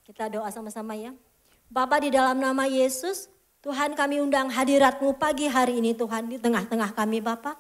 Kita doa sama-sama ya. Bapa, di dalam nama Yesus, Tuhan kami undang hadirat-Mu pagi hari ini Tuhan di tengah-tengah kami Bapa.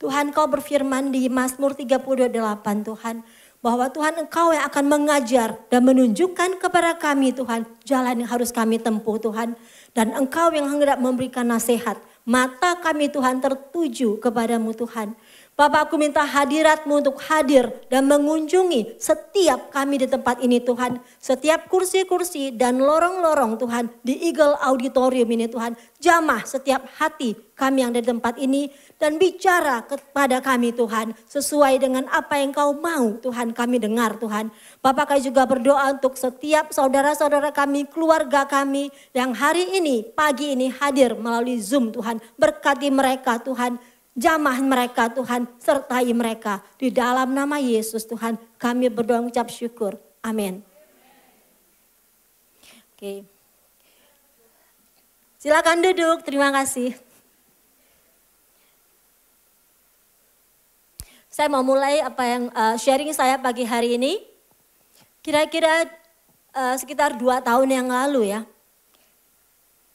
Tuhan Kau berfirman di Mazmur 38 Tuhan. Bahwa Tuhan Engkau yang akan mengajar dan menunjukkan kepada kami Tuhan jalan yang harus kami tempuh Tuhan. Dan Engkau yang hendak memberikan nasihat. Mata kami Tuhan tertuju kepadamu Tuhan. Bapak, aku minta hadirat-Mu untuk hadir dan mengunjungi setiap kami di tempat ini Tuhan. Setiap kursi-kursi dan lorong-lorong Tuhan di Eagle Auditorium ini Tuhan. Jamah setiap hati kami yang ada di tempat ini dan bicara kepada kami Tuhan. Sesuai dengan apa yang Kau mau Tuhan kami dengar Tuhan. Bapak, kami juga berdoa untuk setiap saudara-saudara kami, keluarga kami yang hari ini, pagi ini hadir melalui Zoom Tuhan. Berkati mereka Tuhan. Jamah mereka Tuhan, sertai mereka. Di dalam nama Yesus Tuhan, kami berdoa mengucap syukur. Amin. Oke. Silakan duduk, terima kasih. Saya mau mulai apa yang sharing saya pagi hari ini. Kira-kira sekitar 2 tahun yang lalu ya.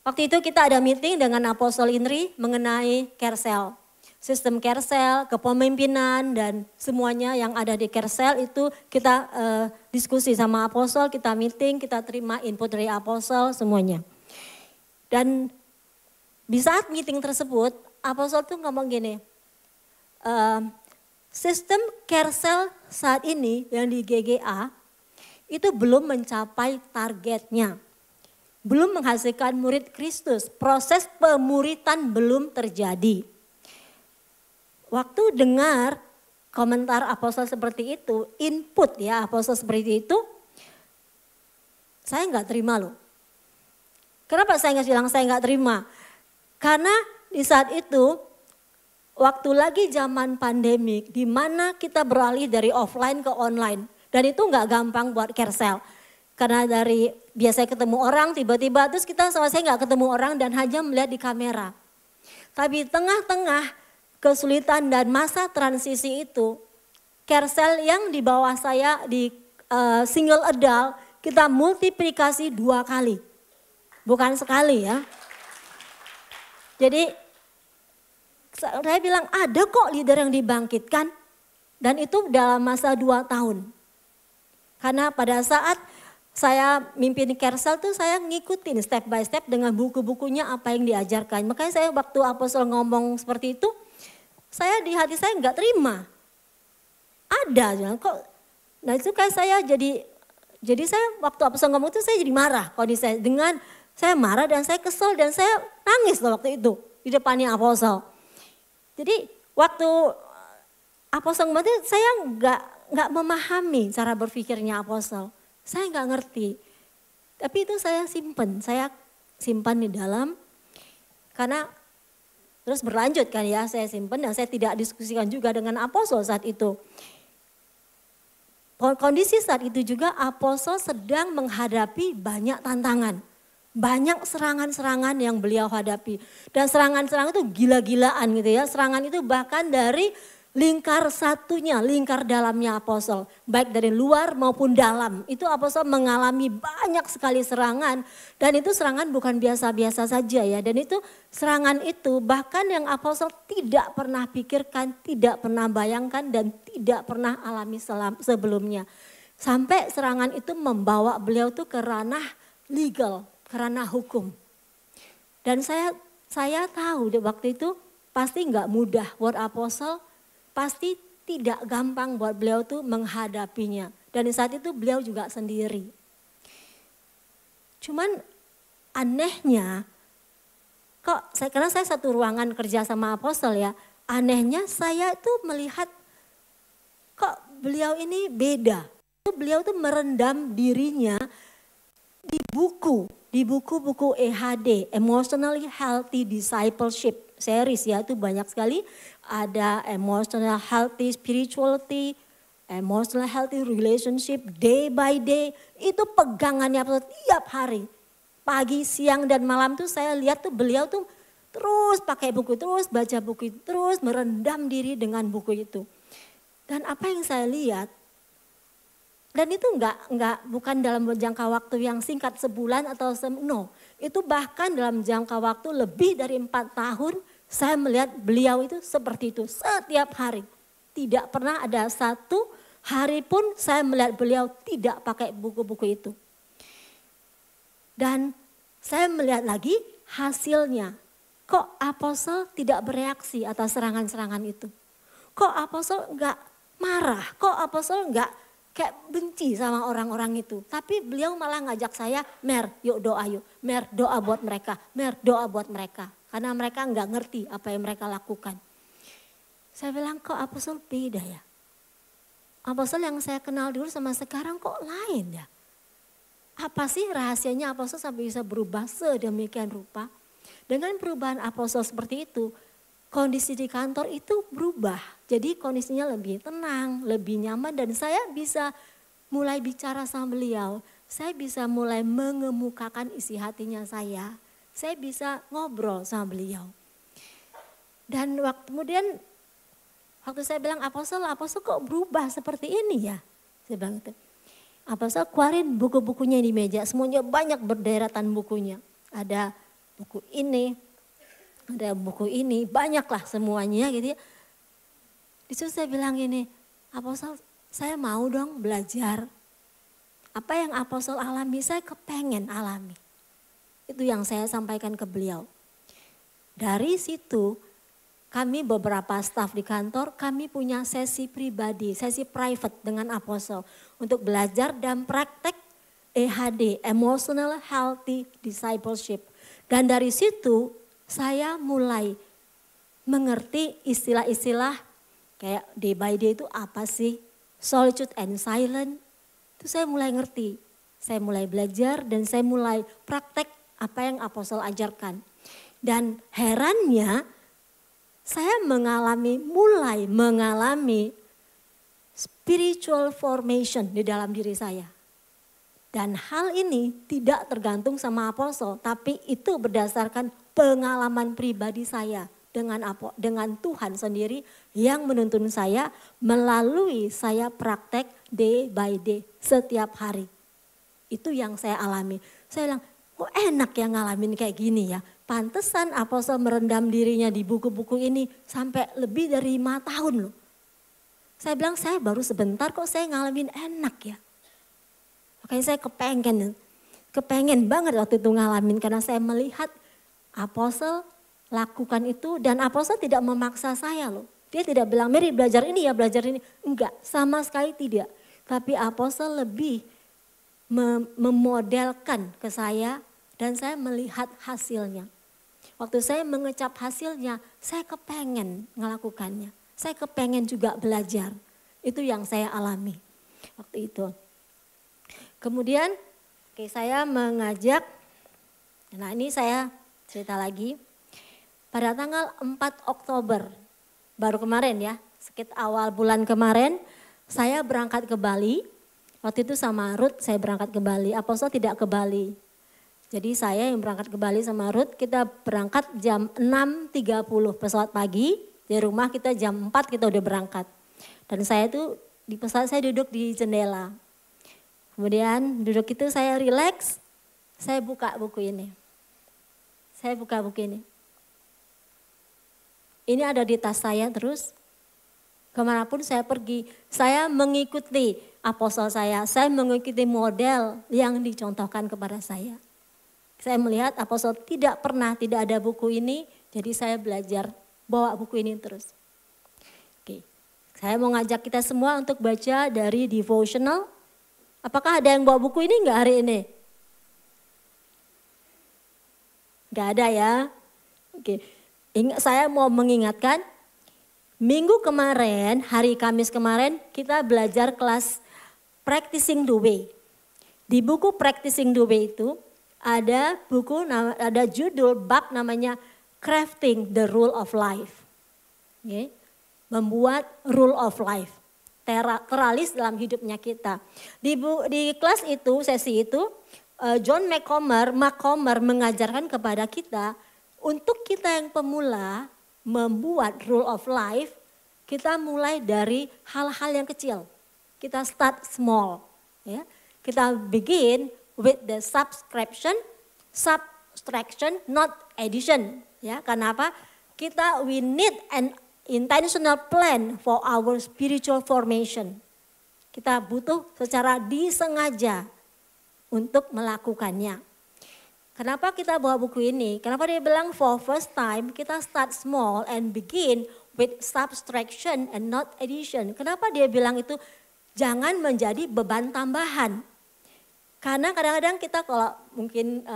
Waktu itu kita ada meeting dengan Apostol Indri mengenai Kersel. Sistem Kersel, kepemimpinan dan semuanya yang ada di Kersel itu kita diskusi sama Apostol, kita meeting, kita terima input dari Apostol semuanya. Dan di saat meeting tersebut Apostol tuh ngomong gini, sistem Kersel saat ini yang di GGA itu belum mencapai targetnya. Belum menghasilkan murid Kristus, proses pemuritan belum terjadi. Waktu dengar komentar Apostol seperti itu, input ya Apostol seperti itu, saya nggak terima loh. Kenapa saya nggak bilang saya nggak terima? Karena di saat itu, waktu lagi zaman pandemik, di mana kita beralih dari offline ke online. Dan itu nggak gampang buat Kersel. Karena dari biasanya ketemu orang, tiba-tiba terus kita sama saya nggak ketemu orang dan hanya melihat di kamera. Tapi tengah-tengah kesulitan dan masa transisi itu, Kersel yang di bawah saya di single adult, kita multiplikasi 2 kali. Bukan sekali ya. Jadi saya bilang ada kok leader yang dibangkitkan. Dan itu dalam masa 2 tahun. Karena pada saat saya mimpin Kersel tuh saya ngikutin step by step dengan buku-bukunya apa yang diajarkan. Makanya saya waktu Apostol ngomong seperti itu, saya di hati saya nggak terima. Ada kok. Nah itu kayak saya jadi saya waktu Apostol ngomong itu saya jadi marah. Kalau saya marah dan saya kesel dan saya nangis loh waktu itu di depannya Apostol. Jadi waktu Apostol ngomong itu saya nggak memahami cara berpikirnya Apostol. Saya nggak ngerti. Tapi itu saya simpan di dalam karena terus berlanjut kan ya, saya simpan dan saya tidak diskusikan juga dengan Apostol saat itu. Kondisi saat itu juga Apostol sedang menghadapi banyak tantangan. Banyak serangan-serangan yang beliau hadapi. Dan serangan-serangan itu gila-gilaan gitu ya. Serangan itu bahkan dari lingkar dalamnya Apostol. Baik dari luar maupun dalam. Itu Apostol mengalami banyak sekali serangan. Dan itu serangan bukan biasa-biasa saja ya. Dan itu serangan itu bahkan yang Apostol tidak pernah pikirkan, tidak pernah bayangkan dan tidak pernah alami sebelumnya. Sampai serangan itu membawa beliau tuh ke ranah legal, ke ranah hukum. Dan saya tahu waktu itu pasti nggak mudah buat Apostol. Pasti tidak gampang buat beliau tuh menghadapinya. Dan di saat itu beliau juga sendiri. Cuman anehnya, karena saya satu ruangan kerja sama Apostol ya. Anehnya saya tuh melihat kok beliau ini beda. Beliau tuh merendam dirinya di buku-buku EHD, Emotionally Healthy Discipleship series ya, itu banyak sekali. Ada Emotional Healthy Spirituality, Emotional Healthy Relationship, Day by Day. Itu pegangannya tiap hari. Pagi, siang dan malam tuh saya lihat tuh beliau tuh terus pakai buku, terus baca buku, terus merendam diri dengan buku itu. Dan apa yang saya lihat, Dan itu bukan dalam jangka waktu yang singkat sebulan atau no. Itu bahkan dalam jangka waktu lebih dari 4 tahun saya melihat beliau itu seperti itu setiap hari. Tidak pernah ada satu hari pun saya melihat beliau tidak pakai buku-buku itu. Dan saya melihat lagi hasilnya. Kok apostol tidak bereaksi atas serangan-serangan itu? Kok apostol enggak marah? Kok apostol enggak kayak benci sama orang-orang itu? Tapi beliau malah ngajak saya, Mer yuk doa yuk. Mer doa buat mereka, Mer doa buat mereka. Karena mereka enggak ngerti apa yang mereka lakukan. Saya bilang kok apostol beda ya? Apostol yang saya kenal dulu sama sekarang kok lain ya? Apa sih rahasianya apostol sampai bisa berubah sedemikian rupa? Dengan perubahan apostol seperti itu, kondisi di kantor itu berubah. Jadi kondisinya lebih tenang, lebih nyaman dan saya bisa mulai bicara sama beliau. Saya bisa mulai mengemukakan isi hatinya saya. Saya bisa ngobrol sama beliau. Dan kemudian waktu saya bilang apostol kok berubah seperti ini ya? Saya bilang itu. Apostol keluarin buku-bukunya di meja, semuanya banyak berderetan bukunya. Ada buku ini, ada buku ini, banyaklah semuanya gitu ya. Disitu saya bilang ini, apostol saya mau dong belajar. Apa yang apostol alami, saya kepengen alami. Itu yang saya sampaikan ke beliau. Dari situ kami beberapa staf di kantor, kami punya sesi pribadi, sesi private dengan apostol. Untuk belajar dan praktek EHD, Emotional Healthy Discipleship. Dan dari situ saya mulai mengerti istilah-istilah kayak day by day itu apa sih? Solitude and silence, itu saya mulai ngerti. Saya mulai belajar dan saya mulai praktek apa yang apostol ajarkan. Dan herannya saya mulai mengalami spiritual formation di dalam diri saya. Dan hal ini tidak tergantung sama apostol, tapi itu berdasarkan pengalaman pribadi saya dengan Tuhan sendiri yang menuntun saya melalui saya praktek day by day setiap hari. Itu yang saya alami. Saya bilang, kok enak ya ngalamin kayak gini ya. Pantesan apostol merendam dirinya di buku-buku ini sampai lebih dari 5 tahun loh. Saya bilang saya baru sebentar kok saya ngalamin enak ya. Makanya saya kepengen banget waktu itu ngalamin karena saya melihat apostol lakukan itu dan apostol tidak memaksa saya loh. Dia tidak bilang Mary belajar ini ya belajar ini. Enggak, sama sekali tidak. Tapi apostol lebih memodelkan ke saya dan saya melihat hasilnya. Waktu saya mengecap hasilnya, saya kepengen ngelakukannya. Saya kepengen juga belajar. Itu yang saya alami waktu itu. Kemudian saya mengajak, nah ini saya cerita lagi. Pada tanggal 4 Oktober, baru kemarin ya, sekitar awal bulan kemarin, saya berangkat ke Bali. Waktu itu sama Ruth saya berangkat ke Bali, apostol tidak ke Bali. Jadi saya yang berangkat ke Bali sama Ruth, kita berangkat jam 6.30 pesawat pagi, di rumah kita jam 4 kita udah berangkat. Dan saya tuh di pesawat saya duduk di jendela. Kemudian duduk itu saya rileks, saya buka buku ini. Ini ada di tas saya terus, kemanapun saya pergi, saya mengikuti apostol saya mengikuti model yang dicontohkan kepada saya. Saya melihat apostol tidak ada buku ini, jadi saya belajar bawa buku ini terus. Oke, saya mau ngajak kita semua untuk baca dari devotional. Apakah ada yang bawa buku ini enggak hari ini? Enggak ada ya? Oke, saya mau mengingatkan, minggu kemarin, hari Kamis kemarin, kita belajar kelas Practicing the Way. Di buku Practicing the Way itu, ada judul bab namanya Crafting the Rule of Life. Okay. Membuat rule of life. Teralis dalam hidupnya kita. Di kelas itu, sesi itu, John McComber mengajarkan kepada kita, untuk kita yang pemula membuat rule of life, kita mulai dari hal-hal yang kecil. Kita start small. Ya. Kita begin with the subtraction, not addition. Ya, karena apa? We need an intentional plan for our spiritual formation. Kita butuh secara disengaja untuk melakukannya. Kenapa kita bawa buku ini? Kenapa dia bilang for first time kita start small and begin with subtraction and not addition. Kenapa dia bilang itu jangan menjadi beban tambahan. Karena kadang-kadang kita kalau mungkin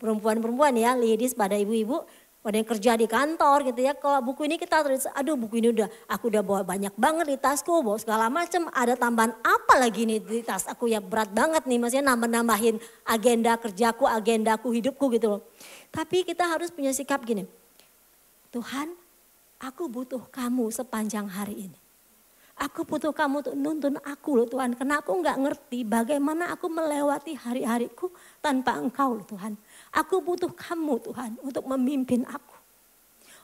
perempuan-perempuan ya, ladies pada ibu-ibu, pada yang kerja di kantor gitu ya. Kalau buku ini kita tulis, aduh buku ini aku udah bawa banyak banget di tasku, bawa segala macam. Ada tambahan apa lagi nih di tas aku ya, berat banget nih, maksudnya nambahin agenda kerjaku, agendaku, hidupku gitu loh. Tapi kita harus punya sikap gini, Tuhan aku butuh kamu sepanjang hari ini. Aku butuh kamu untuk nuntun aku loh Tuhan. Karena aku gak ngerti bagaimana aku melewati hari-hariku tanpa Engkau loh Tuhan. Aku butuh kamu Tuhan untuk memimpin aku.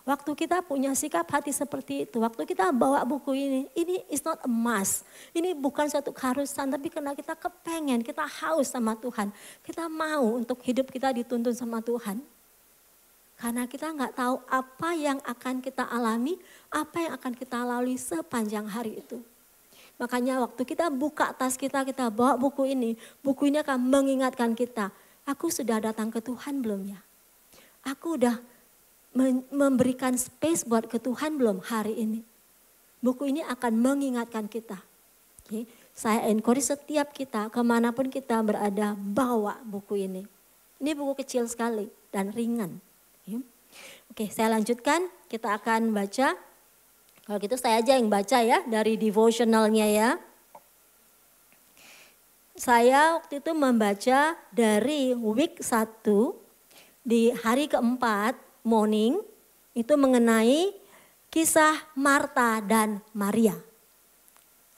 Waktu kita punya sikap hati seperti itu. Waktu kita bawa buku ini is not a must. Ini bukan suatu keharusan. Tapi karena kita kepengen, kita haus sama Tuhan. Kita mau untuk hidup kita dituntun sama Tuhan. Karena kita nggak tahu apa yang akan kita alami, apa yang akan kita lalui sepanjang hari itu. Makanya waktu kita buka tas kita bawa buku ini akan mengingatkan kita, aku sudah datang ke Tuhan belum ya? Aku udah memberikan space buat ke Tuhan belum hari ini? Buku ini akan mengingatkan kita. Oke? Saya encourage setiap kita, kemanapun kita berada, bawa buku ini. Ini buku kecil sekali dan ringan. Oke, saya lanjutkan. Kita akan baca. Kalau gitu saya aja yang baca ya dari devotionalnya ya. Saya waktu itu membaca dari week 1 di hari keempat morning. Itu mengenai kisah Marta dan Maria.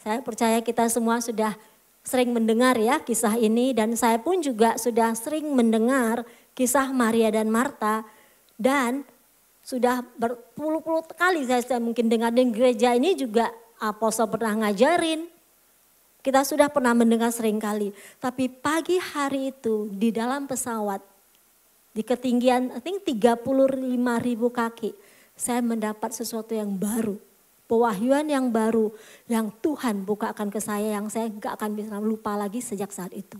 Saya percaya kita semua sudah sering mendengar ya kisah ini. Dan saya pun juga sudah sering mendengar kisah Maria dan Marta. Dan sudah berpuluh-puluh kali saya mungkin dengar di gereja ini juga apostol pernah ngajarin. Kita sudah pernah mendengar sering kali. Tapi pagi hari itu di dalam pesawat di ketinggian I think 35.000 kaki. Saya mendapat sesuatu yang baru. Pewahyuan yang baru yang Tuhan bukakan ke saya yang saya gak akan bisa lupa lagi sejak saat itu.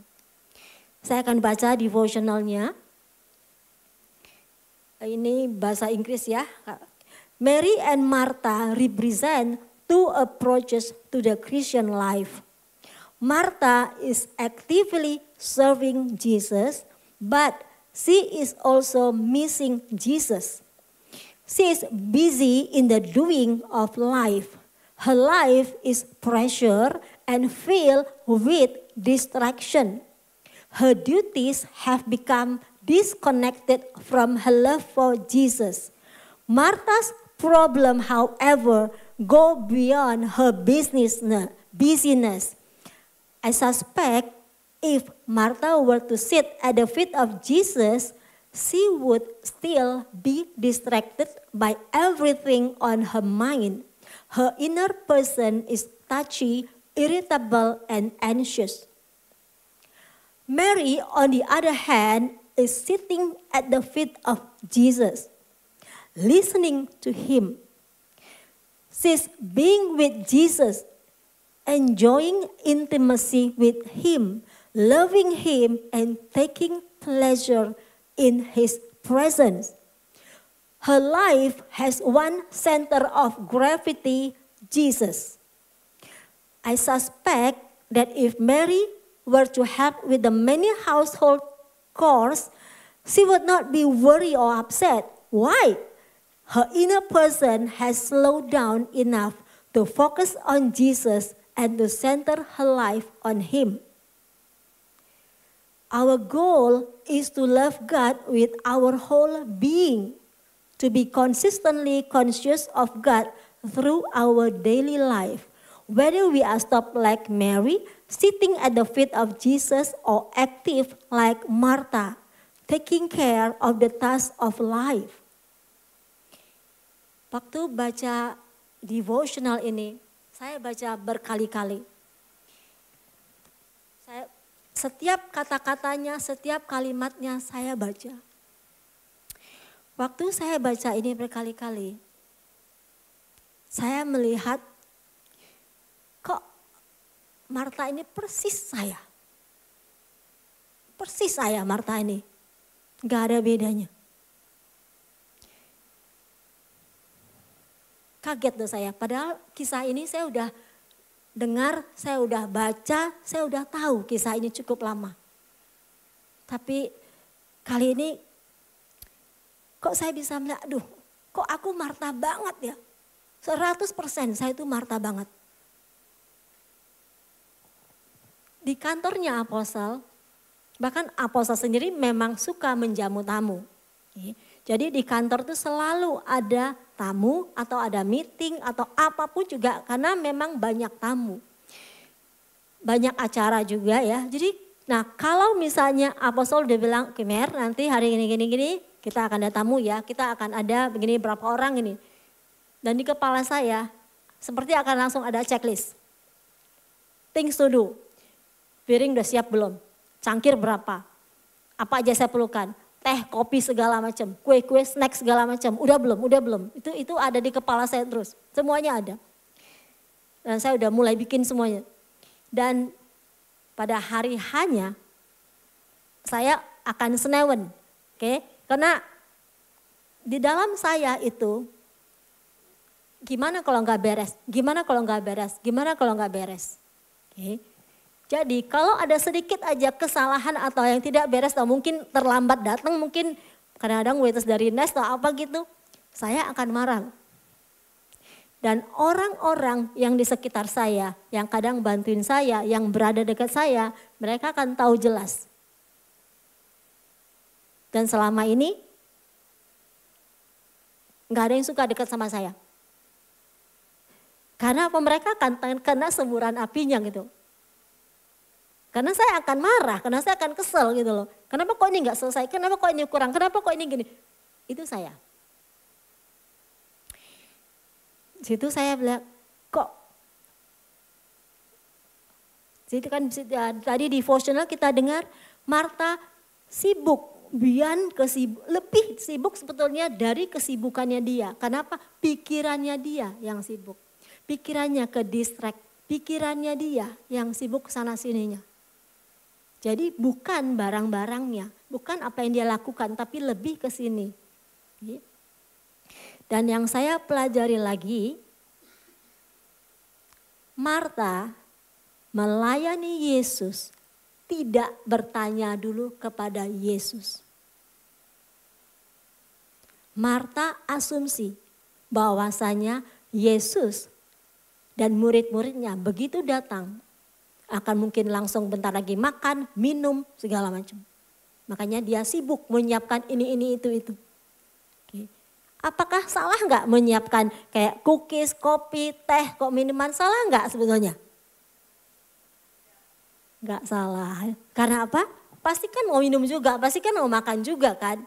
Saya akan baca devotionalnya. Ini bahasa Inggris ya. Mary and Martha represent two approaches to the Christian life. Martha is actively serving Jesus, but she is also missing Jesus. She is busy in the doing of life. Her life is pressure and filled with distraction. Her duties have become disconnected from her love for Jesus. Martha's problem, however, go beyond her busyness. I suspect if Martha were to sit at the feet of Jesus, she would still be distracted by everything on her mind. Her inner person is touchy, irritable, and anxious. Mary, on the other hand, is sitting at the feet of Jesus, listening to him. She's being with Jesus, enjoying intimacy with him, loving him, and taking pleasure in his presence. Her life has one center of gravity, Jesus. I suspect that if Mary were to help with the many household chores, she would not be worried or upset. Why? Her inner person has slowed down enough to focus on Jesus and to center her life on him. Our goal is to love God with our whole being, to be consistently conscious of God through our daily life, whether we are stopped like Mary, sitting at the feet of Jesus, or active like Martha, taking care of the tasks of life. Waktu baca devotional ini, saya baca berkali-kali. Saya Setiap kata-katanya, setiap kalimatnya saya baca. Waktu saya baca ini berkali-kali, saya melihat kok Marta ini persis saya. Persis saya Marta ini. Gak ada bedanya. Kaget tuh saya, padahal kisah ini saya udah dengar, saya udah baca, saya udah tahu kisah ini cukup lama. Tapi kali ini kok saya bisa melihat, aduh kok aku Marta banget ya. 100% saya itu Marta banget. Di kantornya Apostel, bahkan Apostel sendiri memang suka menjamu tamu. Jadi di kantor itu selalu ada tamu atau ada meeting atau apapun juga karena memang banyak tamu. Banyak acara juga ya. Jadi nah kalau misalnya Apostel udah bilang, oke Mer nanti hari gini kita akan ada tamu ya. Kita akan ada begini berapa orang ini. Dan di kepala saya seperti akan langsung ada checklist. Things to do. Piring udah siap belum? Cangkir berapa? Apa aja saya perlukan? Teh, kopi segala macam, kue-kue, snack segala macam. Udah belum? Itu ada di kepala saya terus. Semuanya ada. Dan saya udah mulai bikin semuanya. Dan pada hari hanya saya akan senewen. Oke? Karena di dalam saya itu gimana kalau nggak beres? Gimana kalau nggak beres? Gimana kalau nggak beres? Oke? Jadi kalau ada sedikit aja kesalahan atau yang tidak beres atau mungkin terlambat datang, mungkin kadang-kadang waitress dari Nest atau apa gitu, saya akan marah. Dan orang-orang yang di sekitar saya, yang kadang bantuin saya, yang berada dekat saya, mereka akan tahu jelas. Dan selama ini nggak ada yang suka dekat sama saya. Karena apa, mereka akan kena semburan apinya gitu. Karena saya akan marah, karena saya akan kesel gitu loh. Kenapa kok ini nggak selesai, kenapa kok ini kurang, kenapa kok ini gini. Itu saya. Situ saya bilang, kok. Situ kan tadi di devotional kita dengar Marta sibuk. Bian lebih sibuk sebetulnya dari kesibukannya dia. Kenapa? Pikirannya dia yang sibuk. Pikirannya ke distract. Pikirannya dia yang sibuk sana sininya. Jadi bukan barang-barangnya, bukan apa yang dia lakukan, tapi lebih ke sini. Dan yang saya pelajari lagi, Marta melayani Yesus tidak bertanya dulu kepada Yesus. Marta asumsi bahwasanya Yesus dan murid-muridnya begitu datang, akan mungkin langsung bentar lagi makan, minum, segala macam. Makanya dia sibuk menyiapkan ini, itu. Oke. Apakah salah nggak menyiapkan kayak cookies, kopi, teh, kok minuman? Salah nggak sebetulnya? Nggak salah. Karena apa? Pasti kan mau minum juga, pasti kan mau makan juga kan.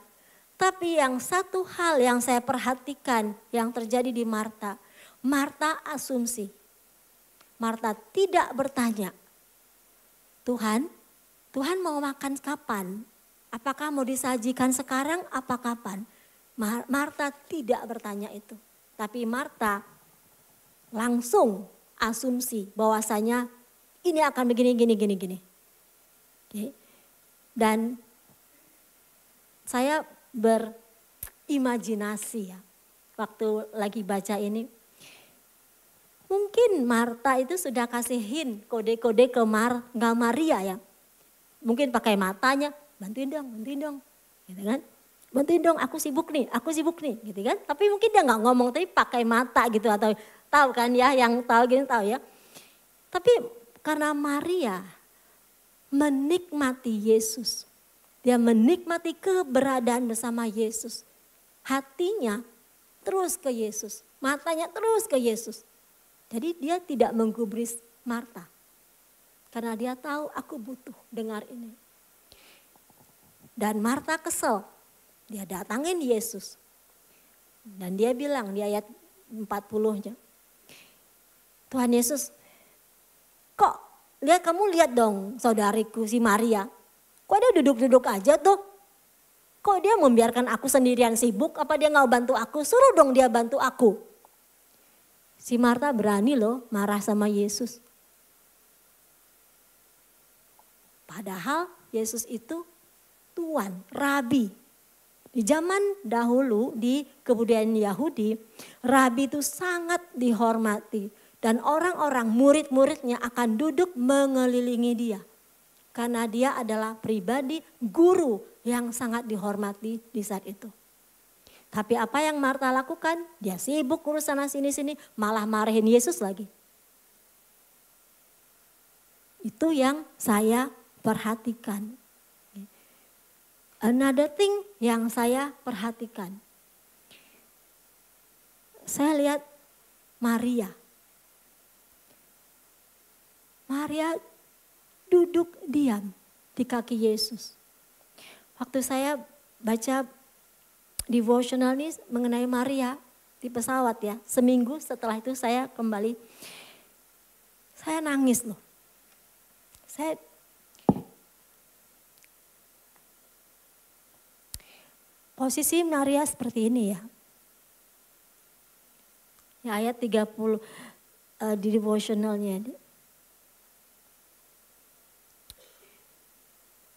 Tapi yang satu hal yang saya perhatikan yang terjadi di Marta. Marta asumsi. Marta tidak bertanya. Tuhan mau makan kapan? Apakah mau disajikan sekarang apa kapan? Marta tidak bertanya itu. Tapi Marta langsung asumsi bahwasanya ini akan begini. Oke. Dan saya berimajinasi ya waktu lagi baca ini. Mungkin Marta itu sudah kasihin kode-kode ke Maria ya. Mungkin pakai matanya, bantuin dong, gitu kan. Bantuin dong, aku sibuk nih, gitu kan. Tapi mungkin dia nggak ngomong, tapi pakai mata gitu atau tahu kan ya, yang tahu gini tahu ya. Tapi karena Maria menikmati Yesus, dia menikmati keberadaan bersama Yesus. Hatinya terus ke Yesus, matanya terus ke Yesus. Jadi dia tidak menggubris Marta. Karena dia tahu aku butuh dengar ini. Dan Marta kesel. Dia datangin Yesus. Dan dia bilang di ayat 40-nya. Tuhan Yesus, kok Kamu lihat dong saudariku si Maria. Kok dia duduk-duduk aja tuh? Kok dia membiarkan aku sendirian sibuk? Apa dia nggak bantu aku? Suruh dong dia bantu aku. Si Marta berani loh marah sama Yesus. Padahal Yesus itu Tuan, Rabi. Di zaman dahulu di kebudayaan Yahudi, Rabi itu sangat dihormati. Dan orang-orang murid-muridnya akan duduk mengelilingi dia. Karena dia adalah pribadi guru yang sangat dihormati di saat itu. Tapi apa yang Marta lakukan? Dia sibuk urus sana sini-sini, malah marahin Yesus lagi. Itu yang saya perhatikan. Another thing yang saya perhatikan. Saya lihat Maria. Maria duduk diam di kaki Yesus. Waktu saya baca devotional ini mengenai Maria di pesawat ya. Seminggu setelah itu saya kembali. Saya nangis loh. Posisi Maria seperti ini ya. Ya ayat 30 di devotionalnya.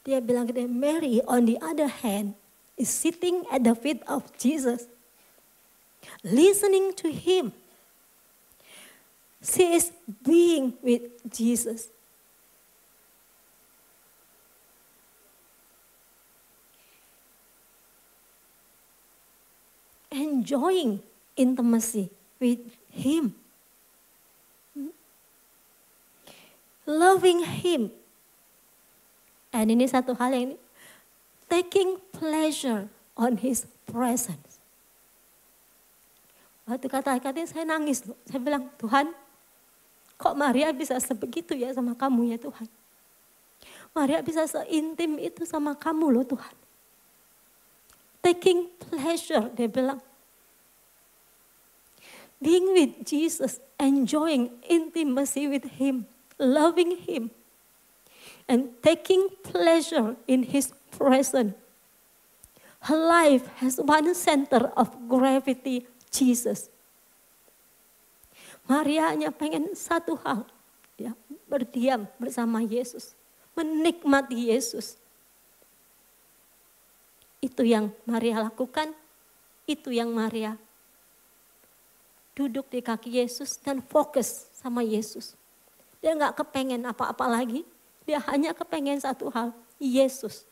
Dia bilang gitu, Mary on the other hand is sitting at the feet of Jesus. Listening to him. She is being with Jesus. Enjoying intimacy with him. Loving him. Dan ini satu hal yang ini. Taking pleasure on his presence. Waktu kata-katanya saya nangis loh. Saya bilang, Tuhan, kok Maria bisa sebegitu ya sama kamu ya Tuhan. Maria bisa seintim itu sama kamu loh Tuhan. Taking pleasure, dia bilang. Being with Jesus, enjoying intimacy with him, loving him. And taking pleasure in his presence. Her life has one center of gravity, Jesus. Maria hanya pengen satu hal, ya, berdiam bersama Yesus, menikmati Yesus. Itu yang Maria lakukan, itu yang Maria duduk di kaki Yesus dan fokus sama Yesus. Dia gak kepengen apa-apa lagi. Dia hanya kepengen satu hal, Yesus.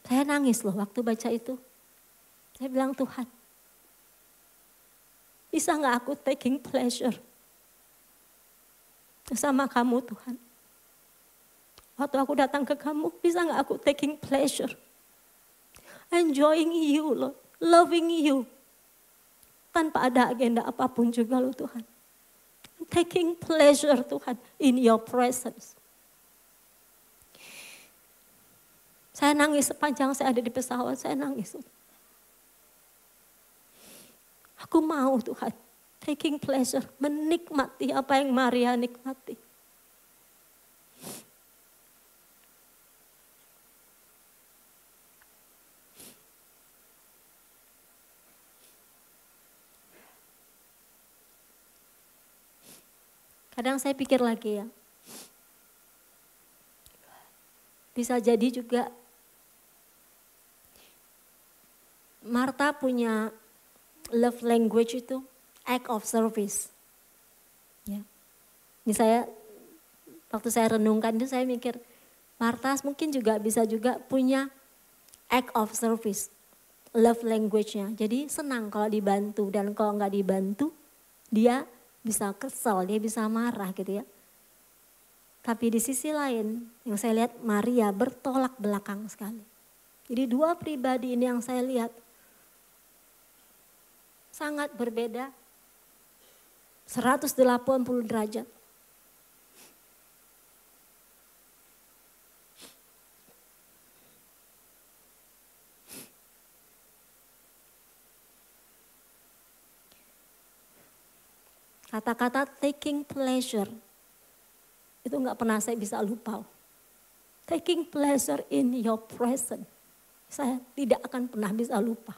Saya nangis loh waktu baca itu. Saya bilang, Tuhan, bisa gak aku taking pleasure sama kamu Tuhan? Waktu aku datang ke kamu, bisa gak aku taking pleasure? Enjoying you Lord, loving you. Tanpa ada agenda apapun juga loh Tuhan. Taking pleasure Tuhan in your presence. Saya nangis sepanjang saya ada di pesawat, saya nangis. Aku mau Tuhan, taking pleasure, menikmati apa yang Maria nikmati. Kadang saya pikir lagi ya, bisa jadi juga Marta punya love language itu act of service. Ya. Ini waktu saya renungkan itu saya mikir, Marta mungkin juga bisa juga punya act of service, love language-nya. Jadi senang kalau dibantu dan kalau nggak dibantu dia bisa kesel, dia bisa marah gitu ya. Tapi di sisi lain yang saya lihat Maria bertolak belakang sekali. Jadi dua pribadi ini yang saya lihat sangat berbeda 180 derajat. Kata-kata taking pleasure itu nggak pernah saya bisa lupa. Taking pleasure in your presence. Saya tidak akan pernah bisa lupa.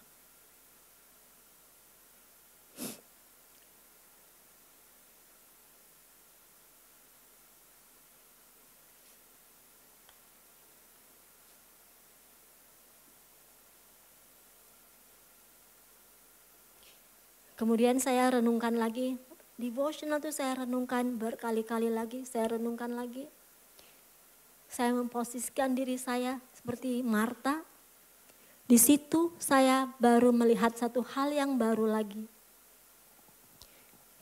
Kemudian saya renungkan lagi, devotional itu saya renungkan berkali-kali lagi, saya renungkan lagi. Saya memposisikan diri saya seperti Marta. Di situ saya baru melihat satu hal yang baru lagi.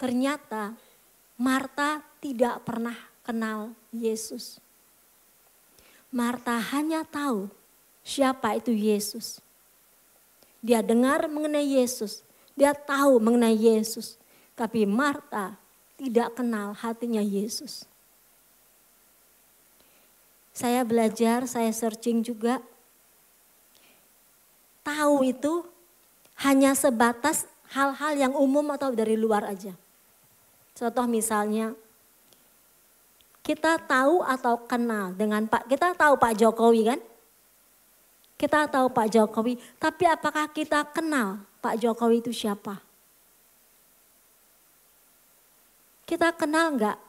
Ternyata Marta tidak pernah kenal Yesus. Marta hanya tahu siapa itu Yesus. Dia dengar mengenai Yesus. Dia tahu mengenai Yesus. Tapi Marta tidak kenal hatinya Yesus. Saya belajar, saya searching juga. Tahu itu hanya sebatas hal-hal yang umum atau dari luar aja. Contoh misalnya, kita tahu atau kenal dengan kita tahu Pak Jokowi kan? Kita tahu Pak Jokowi, tapi apakah kita kenal Pak Jokowi itu siapa? Kita kenal enggak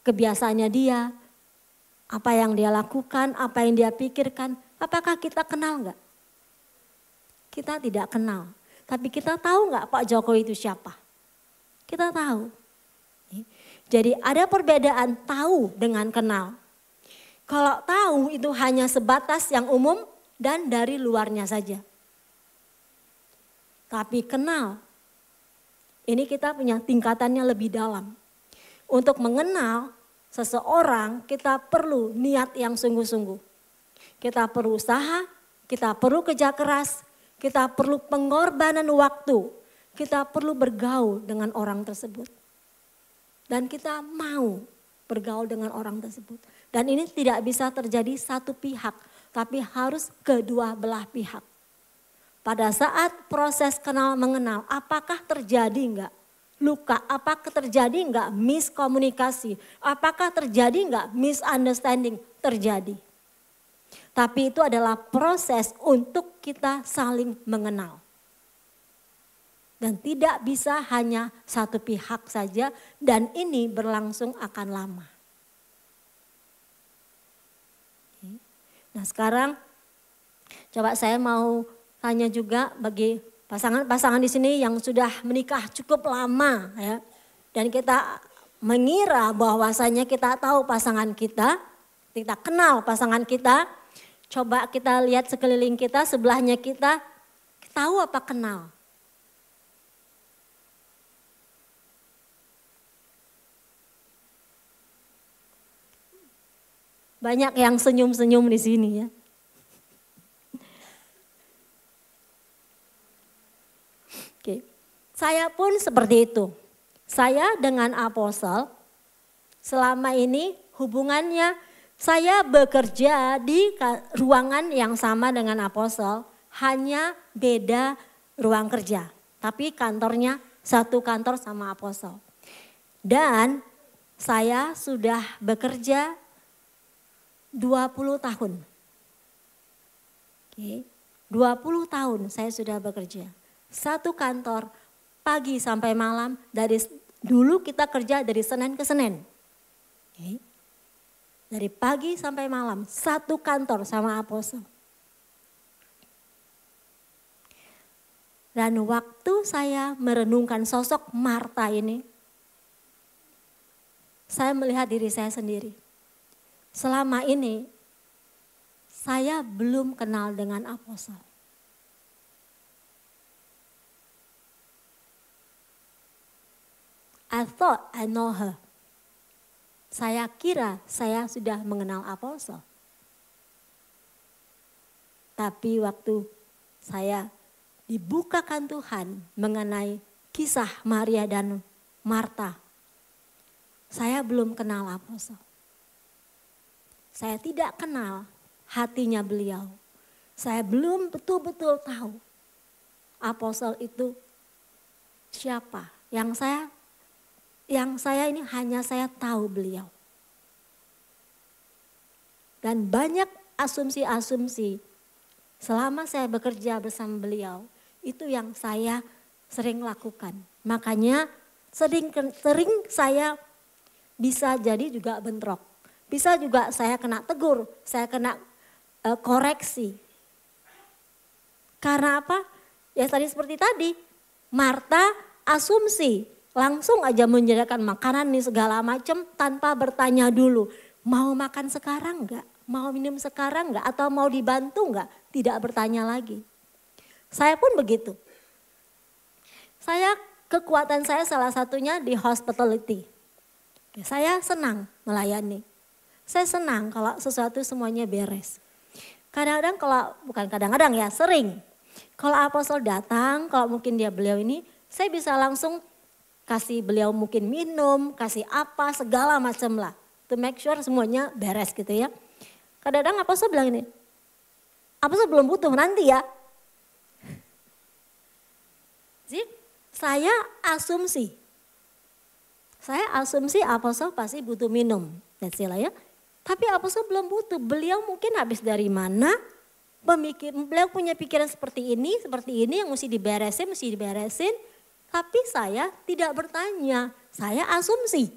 kebiasaannya dia, apa yang dia lakukan, apa yang dia pikirkan, apakah kita kenal enggak? Kita tidak kenal, tapi kita tahu enggak Pak Jokowi itu siapa? Kita tahu. Jadi ada perbedaan tahu dengan kenal. Kalau tahu itu hanya sebatas yang umum dan dari luarnya saja. Tapi kenal, ini kita punya tingkatannya lebih dalam. Untuk mengenal seseorang kita perlu niat yang sungguh-sungguh. Kita perlu usaha, kita perlu kerja keras, kita perlu pengorbanan waktu. Kita perlu bergaul dengan orang tersebut. Dan kita mau bergaul dengan orang tersebut. Dan ini tidak bisa terjadi satu pihak, tapi harus kedua belah pihak. Pada saat proses kenal mengenal, apakah terjadi enggak luka? Apakah terjadi enggak miskomunikasi? Apakah terjadi enggak misunderstanding? Terjadi. Tapi itu adalah proses untuk kita saling mengenal. Dan tidak bisa hanya satu pihak saja dan ini berlangsung akan lama. Nah sekarang coba saya mau tanya juga bagi pasangan-pasangan di sini yang sudah menikah cukup lama ya. Dan kita mengira bahwasanya kita tahu pasangan kita kenal pasangan kita. Coba kita lihat sekeliling kita, sebelahnya kita, tahu apa kenal? Banyak yang senyum-senyum di sini ya. Oke. Saya pun seperti itu. Saya dengan apostel selama ini hubungannya saya bekerja di ruangan yang sama dengan apostel, hanya beda ruang kerja. Tapi kantornya satu kantor sama apostel. Dan saya sudah bekerja 20 tahun. Oke, 20 tahun saya sudah bekerja. Satu kantor pagi sampai malam, dari dulu kita kerja dari Senin ke Senin. Oke. Dari pagi sampai malam, satu kantor sama apostel. Dan waktu saya merenungkan sosok Marta ini, saya melihat diri saya sendiri. Selama ini saya belum kenal dengan apostel. I thought I know her. Saya kira saya sudah mengenal apostel. Tapi waktu saya dibukakan Tuhan mengenai kisah Maria dan Marta, saya belum kenal apostel. Saya tidak kenal hatinya beliau. Saya belum betul-betul tahu apostel itu siapa. Yang saya Yang saya ini hanya saya tahu beliau. Dan banyak asumsi-asumsi selama saya bekerja bersama beliau, itu yang saya sering lakukan. Makanya sering saya bisa jadi juga bentrok. Bisa juga saya kena tegur, saya kena koreksi. Karena apa? Ya tadi seperti tadi, Marta asumsi, langsung aja menyediakan makanan nih segala macam tanpa bertanya dulu. Mau makan sekarang enggak? Mau minum sekarang enggak? Atau mau dibantu enggak? Tidak bertanya lagi. Saya pun begitu. Kekuatan saya salah satunya di hospitality. Saya senang melayani. Saya senang kalau sesuatu semuanya beres. Kadang-kadang bukan kadang-kadang ya, sering. Kalau apostol datang, kalau mungkin beliau ini, saya bisa langsung kasih beliau mungkin minum, kasih apa, segala macam lah. To make sure semuanya beres gitu ya. Kadang-kadang apostol bilang ini, apostol belum butuh, nanti ya. Saya asumsi apostol pasti butuh minum. That's it lah ya. Tapi apostol belum butuh, beliau mungkin habis dari mana, beliau punya pikiran seperti ini yang mesti diberesin. Tapi saya tidak bertanya, saya asumsi.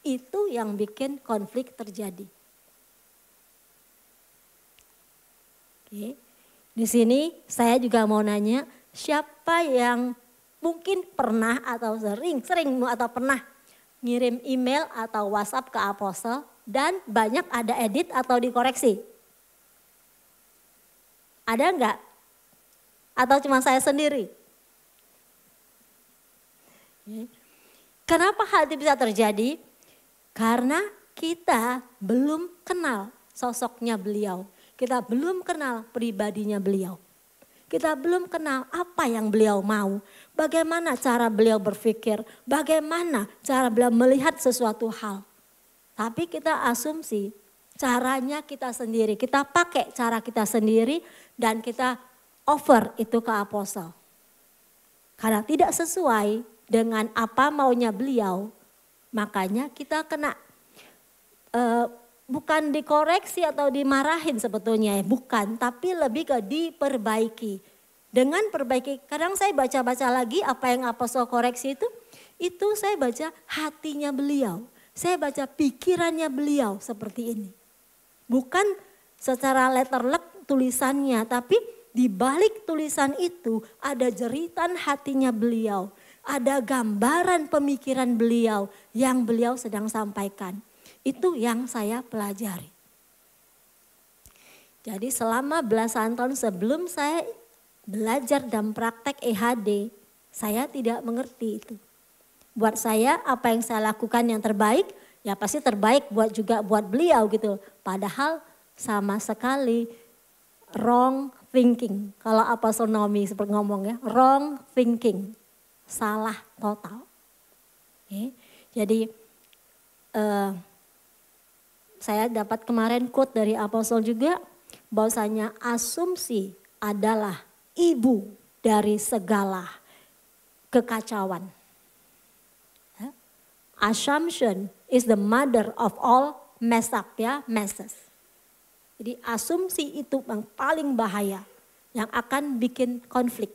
Itu yang bikin konflik terjadi. Oke. Di sini saya juga mau nanya, siapa yang mungkin pernah atau sering atau pernah ngirim email atau WhatsApp ke apostol dan banyak ada edit atau dikoreksi? Ada enggak? Atau cuma saya sendiri? Kenapa hal itu bisa terjadi? Karena kita belum kenal sosoknya beliau. Kita belum kenal pribadinya beliau. Kita belum kenal apa yang beliau mau. Bagaimana cara beliau berpikir. Bagaimana cara beliau melihat sesuatu hal. Tapi kita asumsi caranya kita sendiri. Kita pakai cara kita sendiri dan kita over itu ke apostol. Karena tidak sesuai dengan apa maunya beliau. Makanya kita kena bukan dikoreksi atau dimarahin sebetulnya, bukan, tapi lebih ke diperbaiki. Dengan perbaiki, kadang saya baca-baca lagi apa yang apostol koreksi itu saya baca hatinya beliau. Saya baca pikirannya beliau seperti ini. Bukan secara letterlek tulisannya, tapi di balik tulisan itu ada jeritan hatinya beliau. Ada gambaran pemikiran beliau yang beliau sedang sampaikan. Itu yang saya pelajari. Jadi selama belasan tahun sebelum saya belajar dan praktek EHD, saya tidak mengerti itu. Buat saya apa yang saya lakukan yang terbaik, ya pasti terbaik juga buat beliau gitu. Padahal sama sekali wrong thinking. Kalau Apostol Naomi seperti ngomong ya, wrong thinking. Salah total. Oke. Jadi saya dapat kemarin quote dari apostol juga, bahwasanya asumsi adalah ibu dari segala kekacauan. Assumption is the mother of all mess up ya, messes. Jadi asumsi itu yang paling bahaya, yang akan bikin konflik,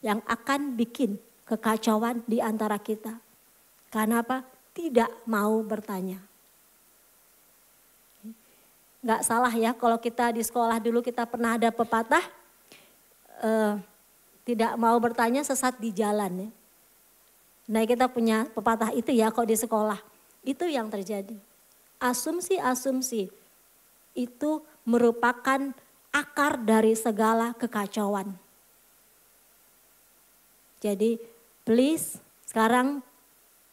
yang akan bikin kekacauan di antara kita. Karena apa? Tidak mau bertanya. Gak salah ya kalau kita di sekolah dulu kita pernah ada pepatah, tidak mau bertanya sesat di jalan ya. Nah kita punya pepatah itu ya kalau di sekolah. Itu yang terjadi. Asumsi-asumsi itu merupakan akar dari segala kekacauan. Jadi please sekarang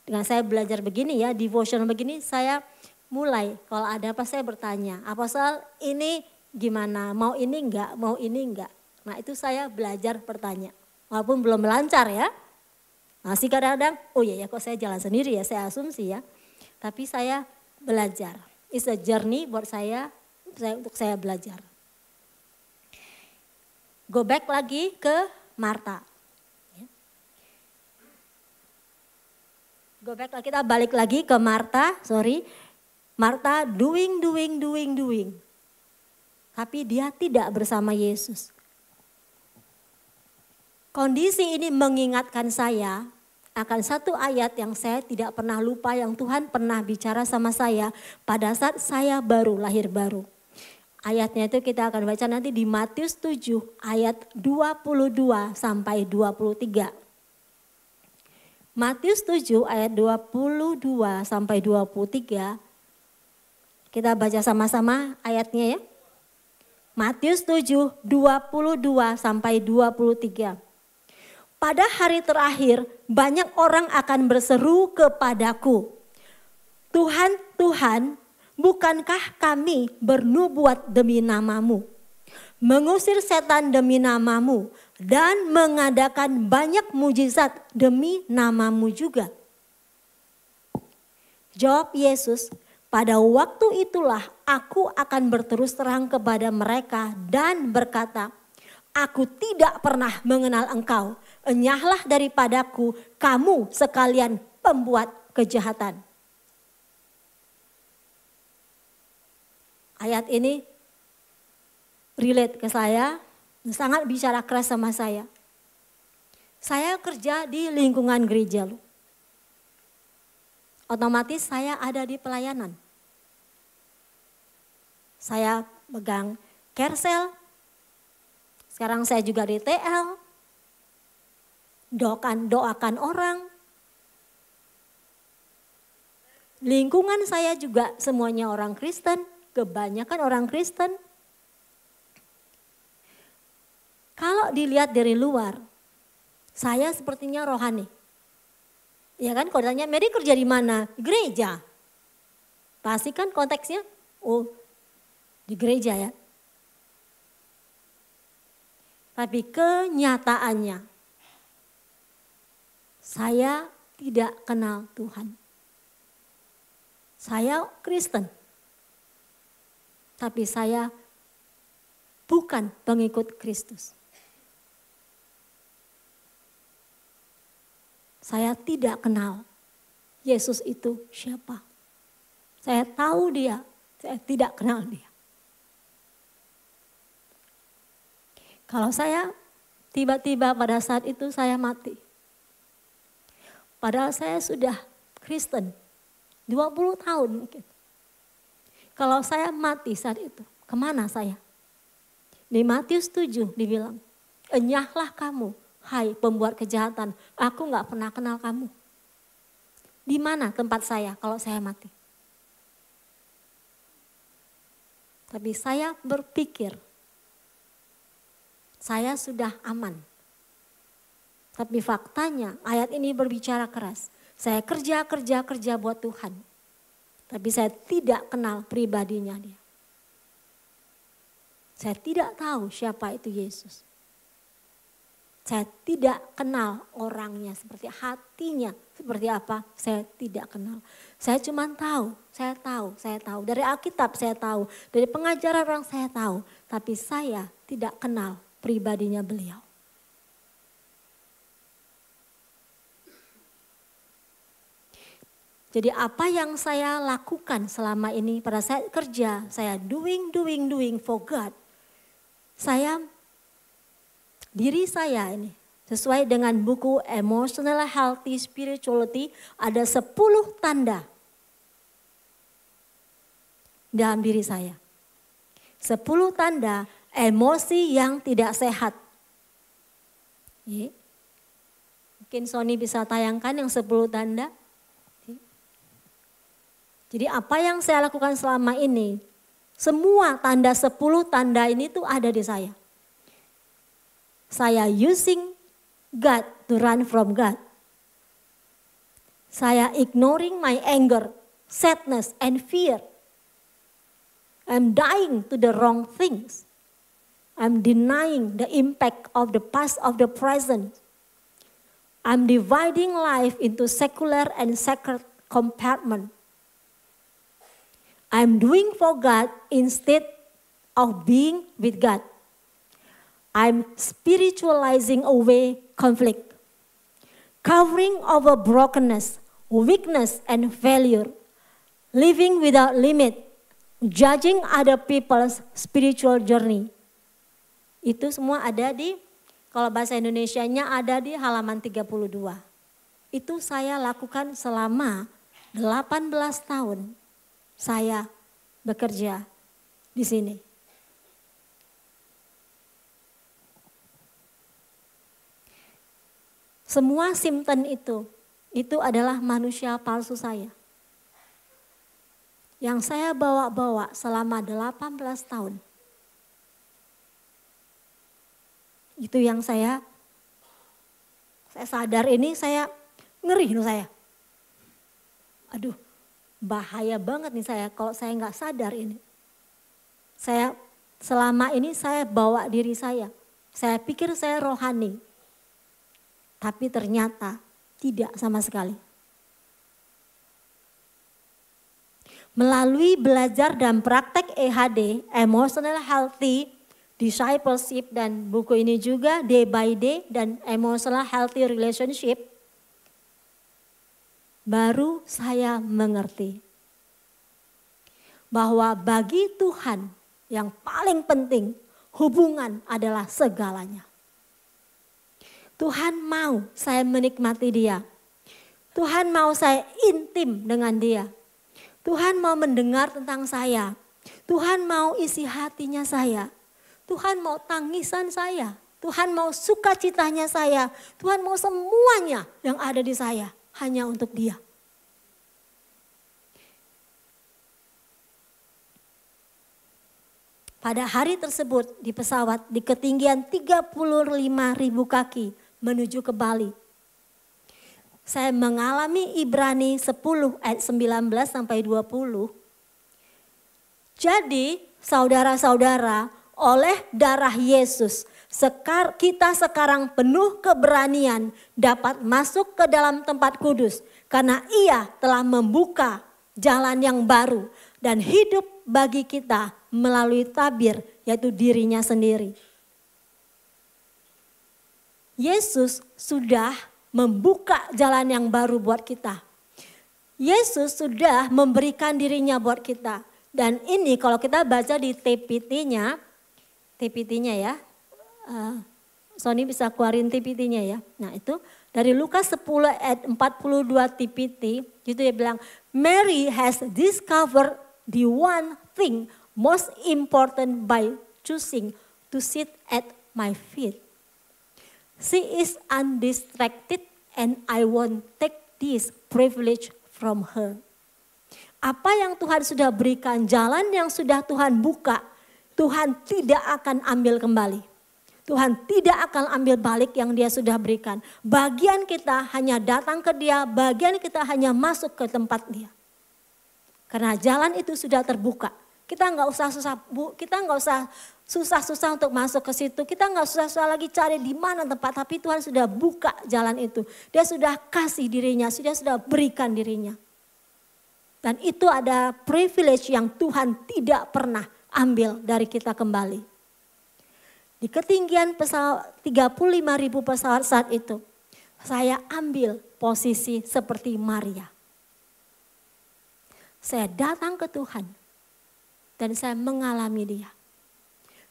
dengan saya belajar begini ya, devotional begini, saya mulai kalau ada apa saya bertanya, apostol ini gimana, mau ini enggak, mau ini enggak. Nah itu saya belajar bertanya, walaupun belum lancar ya. Masih kadang-kadang, oh iya ya kok saya jalan sendiri ya, saya asumsi ya. Tapi saya belajar, it's a journey buat saya untuk saya belajar. Go back lagi ke Marta. Go back, kita balik lagi ke Marta, Marta doing. Tapi dia tidak bersama Yesus. Kondisi ini mengingatkan saya akan satu ayat yang saya tidak pernah lupa, yang Tuhan pernah bicara sama saya pada saat saya baru lahir baru. Ayatnya itu kita akan baca nanti di Matius 7 ayat 22 sampai 23. Matius 7 ayat 22 sampai 23. Kita baca sama-sama ayatnya ya. Matius 7, 22 sampai 23. Pada hari terakhir banyak orang akan berseru kepadaku, Tuhan, Tuhan, bukankah kami bernubuat demi namamu, mengusir setan demi namamu, dan mengadakan banyak mujizat demi namamu juga? Jawab Yesus, pada waktu itulah aku akan berterus terang kepada mereka dan berkata, aku tidak pernah mengenal engkau, enyahlah daripadaku kamu sekalian pembuat kejahatan. Ayat ini relate ke saya, sangat bicara keras sama saya. Saya kerja di lingkungan gereja loh. Otomatis saya ada di pelayanan. Saya pegang Kersel, sekarang saya juga di TL, doakan orang. Lingkungan saya juga semuanya orang Kristen, kebanyakan orang Kristen. Kalau dilihat dari luar, saya sepertinya rohani. Ya kan, kalau ditanya, Mary kerja di mana? Gereja. Pasti kan konteksnya, oh di gereja ya. Tapi kenyataannya, saya tidak kenal Tuhan. Saya Kristen. Tapi saya bukan pengikut Kristus. Saya tidak kenal Yesus itu siapa. Saya tahu dia, saya tidak kenal dia. Kalau saya tiba-tiba pada saat itu saya mati. Padahal saya sudah Kristen 20 tahun mungkin. Kalau saya mati saat itu, kemana saya? Di Matius 7 dibilang, enyahlah kamu, hai pembuat kejahatan, aku gak pernah kenal kamu. Di mana tempat saya kalau saya mati? Tapi saya berpikir, saya sudah aman. Tapi faktanya ayat ini berbicara keras. Saya kerja buat Tuhan. Tapi saya tidak kenal pribadinya dia. Saya tidak tahu siapa itu Yesus. Saya tidak kenal orangnya, seperti hatinya, seperti apa, saya tidak kenal. Saya cuma tahu, saya tahu. Dari Alkitab saya tahu, dari pengajaran orang saya tahu. Tapi saya tidak kenal pribadinya beliau. Jadi apa yang saya lakukan selama ini pada saat kerja, saya doing for God. Diri saya ini sesuai dengan buku Emotional Healthy Spirituality, ada 10 tanda dalam diri saya. 10 tanda emosi yang tidak sehat. Mungkin Sony bisa tayangkan yang 10 tanda. Jadi apa yang saya lakukan selama ini, semua tanda 10 tanda ini tuh ada di saya. Saya using God to run from God. Saya ignoring my anger, sadness and fear. I'm dying to the wrong things. I'm denying the impact of the past of the present. I'm dividing life into secular and sacred compartment. I'm doing for God instead of being with God. I'm spiritualizing away conflict, covering over brokenness weakness and failure, living without limit, judging other people's spiritual journey. Itu semua ada di, kalau bahasa Indonesianya ada di halaman 32. Itu saya lakukan selama 18 tahun saya bekerja di sini. Semua simptom itu adalah manusia palsu saya. Yang saya bawa-bawa selama 18 tahun. Itu yang saya sadar ini, saya ngeri loh saya. Aduh, bahaya banget nih saya kalau saya nggak sadar ini. Saya selama ini saya bawa diri saya. Saya pikir saya rohani. Tapi ternyata tidak sama sekali. Melalui belajar dan praktek EHD, Emotional Healthy Discipleship, dan buku ini juga Day by Day dan Emotional Healthy Relationship, baru saya mengerti bahwa bagi Tuhan yang paling penting hubungan adalah segalanya. Tuhan mau saya menikmati Dia. Tuhan mau saya intim dengan Dia. Tuhan mau mendengar tentang saya. Tuhan mau isi hatinya saya. Tuhan mau tangisan saya. Tuhan mau sukacitanya saya. Tuhan mau semuanya yang ada di saya hanya untuk Dia. Pada hari tersebut di pesawat di ketinggian 35.000 kaki menuju ke Bali. Saya mengalami Ibrani 10 ayat 19 sampai 20. Jadi saudara-saudara, oleh darah Yesus kita sekarang penuh keberanian dapat masuk ke dalam tempat kudus. Karena Ia telah membuka jalan yang baru dan hidup bagi kita melalui tabir, yaitu dirinya sendiri. Yesus sudah membuka jalan yang baru buat kita. Yesus sudah memberikan dirinya buat kita. Dan ini kalau kita baca di TPT-nya ya, Sony bisa keluarin TPT-nya ya. Nah itu dari Lukas 10 ayat 42 TPT, itu dia bilang, Mary has discovered the one thing most important by choosing to sit at my feet. She is undistracted and I won't take this privilege from her. Apa yang Tuhan sudah berikan, jalan yang sudah Tuhan buka, Tuhan tidak akan ambil kembali. Tuhan tidak akan ambil balik yang Dia sudah berikan. Bagian kita hanya datang ke Dia, bagian kita hanya masuk ke tempat Dia. Karena jalan itu sudah terbuka. Kita nggak usah susah untuk masuk ke situ. Kita nggak susah lagi cari di mana tempat, tapi Tuhan sudah buka jalan itu. Dia sudah kasih dirinya, sudah berikan dirinya. Dan itu ada privilege yang Tuhan tidak pernah ambil dari kita kembali. Di ketinggian pesawat 35.000 pesawat saat itu, saya ambil posisi seperti Maria. Saya datang ke Tuhan dan saya mengalami Dia.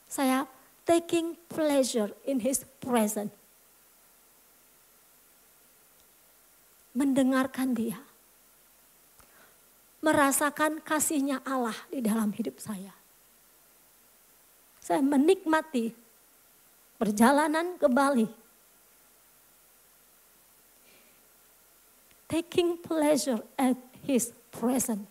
Saya taking pleasure in His presence. Mendengarkan Dia. Merasakan kasih-Nya Allah di dalam hidup saya. Saya menikmati perjalanan ke Bali. Taking pleasure at His presence.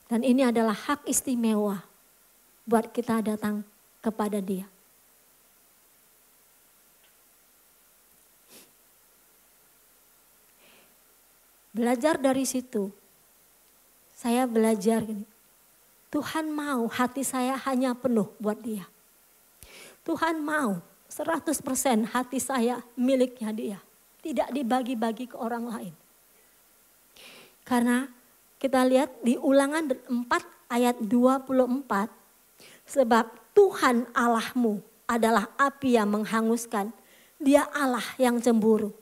Dan ini adalah hak istimewa buat kita datang kepada Dia. Belajar dari situ, saya belajar gini, Tuhan mau hati saya hanya penuh buat Dia. Tuhan mau 100% hati saya miliknya Dia. Tidak dibagi-bagi ke orang lain. Karena kita lihat di Ulangan 4 ayat 24. Sebab Tuhan Allahmu adalah api yang menghanguskan. Dia Allah yang cemburu.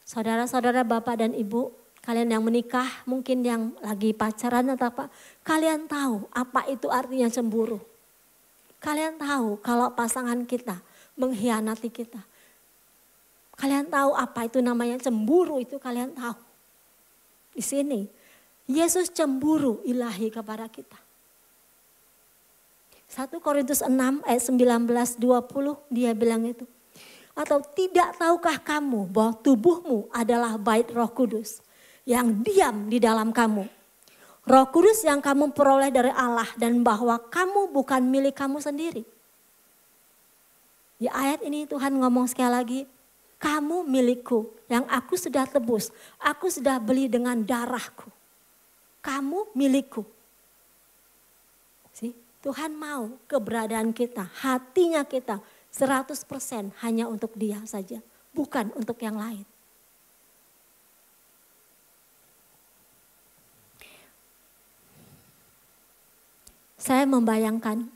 Saudara-saudara, Bapak dan Ibu, kalian yang menikah, mungkin yang lagi pacaran atau apa, kalian tahu apa itu artinya cemburu. Kalian tahu kalau pasangan kita mengkhianati kita. Kalian tahu apa itu namanya cemburu, itu kalian tahu. Di sini, Yesus cemburu ilahi kepada kita. 1 Korintus 6 ayat 19-20 dia bilang itu. Atau tidak tahukah kamu bahwa tubuhmu adalah bait Roh Kudus yang diam di dalam kamu. Roh Kudus yang kamu peroleh dari Allah dan bahwa kamu bukan milik kamu sendiri. Di ayat ini Tuhan ngomong sekali lagi, kamu milikku yang aku sudah tebus, aku sudah beli dengan darahku. Kamu milikku. Tuhan mau keberadaan kita, hatinya kita 100% hanya untuk Dia saja, bukan untuk yang lain. Saya membayangkan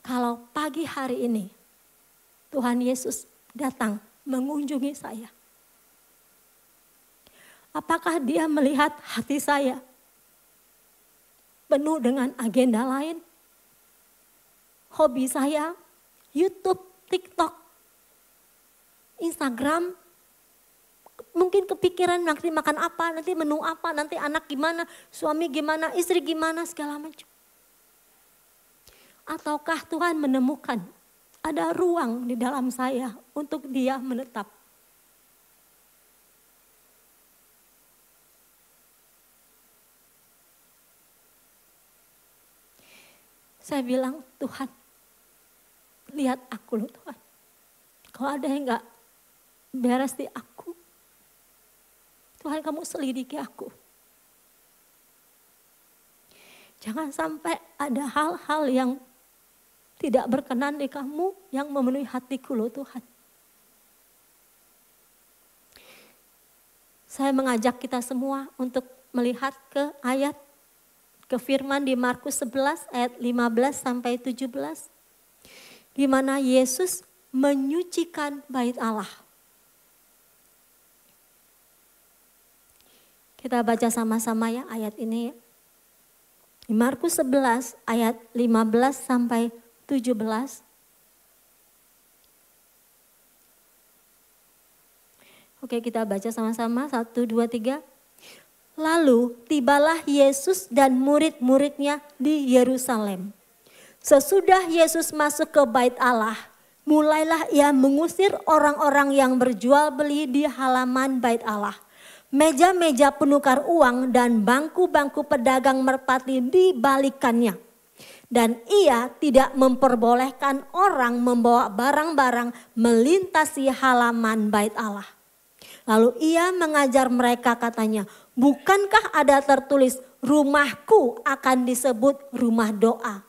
kalau pagi hari ini Tuhan Yesus datang mengunjungi saya. Apakah Dia melihat hati saya penuh dengan agenda lain? Hobi saya YouTube, TikTok, Instagram, mungkin kepikiran nanti makan apa, nanti menu apa, nanti anak gimana, suami gimana, istri gimana, segala macam. Ataukah Tuhan menemukan ada ruang di dalam saya untuk Dia menetap? Saya bilang, Tuhan, lihat aku loh Tuhan. Kalau ada yang gak beres di aku, Tuhan kamu selidiki aku. Jangan sampai ada hal-hal yang tidak berkenan di kamu yang memenuhi hatiku loh Tuhan. Saya mengajak kita semua untuk melihat ke firman di Markus 11 ayat 15 sampai 17. Di mana Yesus menyucikan bait Allah. Kita baca sama-sama ya ayat ini ya. Di Markus 11 ayat 15 sampai 17. Oke, kita baca sama-sama 1, 2, 3. Lalu tibalah Yesus dan murid-muridnya di Yerusalem. Sesudah Yesus masuk ke bait Allah, mulailah ia mengusir orang-orang yang berjual beli di halaman bait Allah. Meja-meja penukar uang dan bangku-bangku pedagang merpati dibalikannya. Dan ia tidak memperbolehkan orang membawa barang-barang melintasi halaman bait Allah. Lalu ia mengajar mereka katanya, bukankah ada tertulis rumahku akan disebut rumah doa?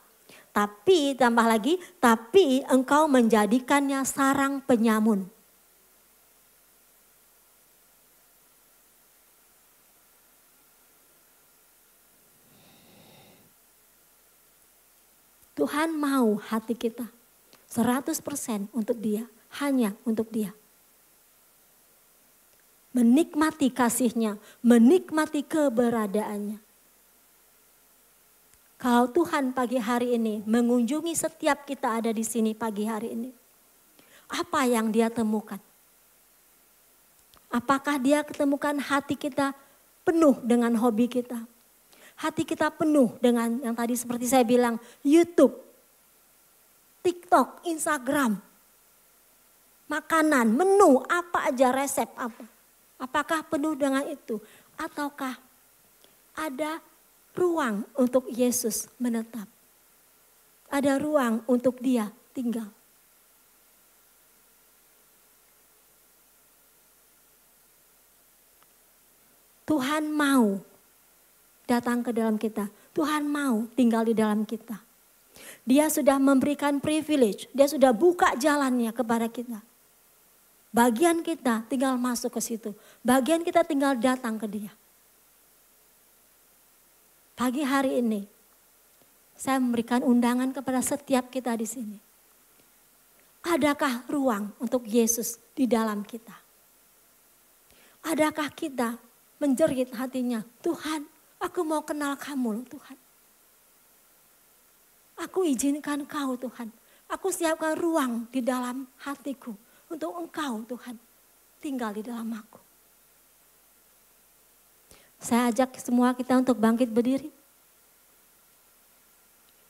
Tapi tambah lagi, tapi engkau menjadikannya sarang penyamun. Tuhan mau hati kita 100% untuk Dia, hanya untuk Dia. Menikmati kasih-Nya, menikmati keberadaannya. Kalau Tuhan pagi hari ini mengunjungi setiap kita ada di sini pagi hari ini. Apa yang Dia temukan? Apakah Dia ketemukan hati kita penuh dengan hobi kita? Hati kita penuh dengan yang tadi seperti saya bilang, YouTube, TikTok, Instagram, makanan, menu, apa aja resep apa. Apakah penuh dengan itu? Ataukah ada ruang untuk Yesus menetap? Ada ruang untuk Dia tinggal. Tuhan mau datang ke dalam kita. Tuhan mau tinggal di dalam kita. Dia sudah memberikan privilege. Dia sudah buka jalannya kepada kita. Bagian kita tinggal masuk ke situ. Bagian kita tinggal datang ke Dia. Pagi hari ini, Saya memberikan undangan kepada setiap kita di sini. Adakah ruang untuk Yesus di dalam kita? Adakah kita menjerit hatinya, Tuhan, aku mau kenal kamu loh Tuhan. Aku izinkan kau Tuhan. Aku siapkan ruang di dalam hatiku untuk engkau Tuhan. Tinggal di dalam aku. Saya ajak semua kita untuk bangkit berdiri.